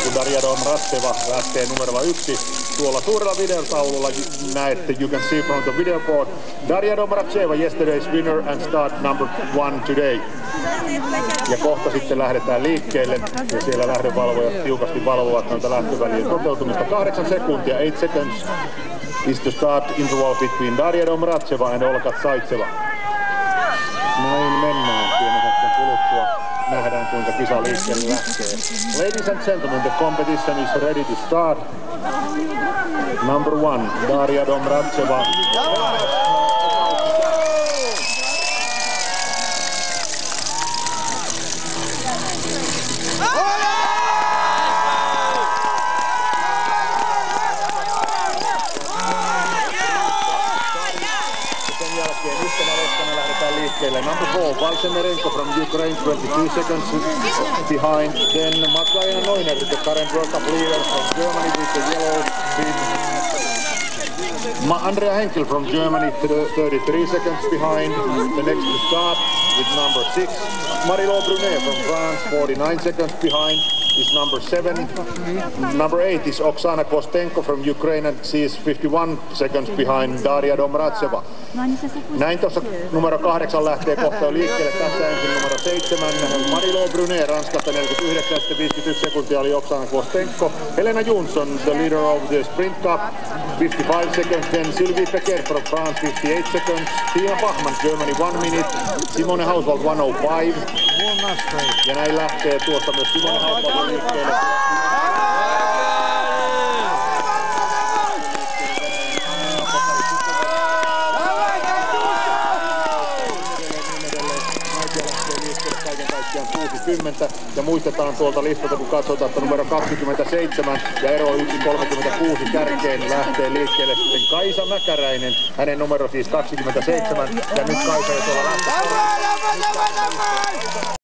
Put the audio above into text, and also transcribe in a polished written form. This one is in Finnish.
kun Daria Domracheva lähtee numerolla 1. Tuolla suurella videotaululla näette, you can see from the video board, Daria Domracheva, yesterday's winner and start number 1 today. Ja kohta sitten lähdetään liikkeelle ja siellä lähdevalvojat tiukasti valvovat noita lähtövälien toteutumista. 8 sekuntia, 8 seconds is the start interval between Daria Domracheva and Olga Zaitseva. Näin mennään. Pienen hetken kuluttua nähdään kuinka kisa liikkeelle lähtee. Ladies and gentlemen, the competition is ready to start. Number 1, Daria Domracheva. Number 4, Valsemerenko from Ukraine, 22 seconds behind. Then Magdalena Neuner, the current World Cup leader from Germany with the yellow pin. Andrea Henkel from Germany, 33 seconds behind. The next to start with number 6. Marie-Laure Brunet from France, 49 seconds behind. Is number 7. Number 8 is Oksana Kostenko from Ukraine and she is 51 seconds behind Daria Domracheva. Näin tuossa numero 8 lähtee kohta liikkeelle. Tässä ensin numero 7. Marie-Laure Brunet Ranskasta 49, 51 sekuntia oli Oksana Kostenko. Helena Jonsson, the leader of the Sprint Cup, 55 seconds. Then Sylvie Pecker from France, 58 seconds. Tina Bachmann, Germany, 1 minute. Simone Hauswald, 105. Ja näin lähtee tuosta myös Simone Hauswald liikkeelle. Kaiken kaikkiaan 60. Ja muistetaan tuolta listalta, kun katsotaan, että numero 27 ja ero 1.36 kärkeen lähtee liikkeelle sitten Kaisa Mäkäräinen. Hänen numero siis 27 ja nyt Kaisa jo tuolla lähtee.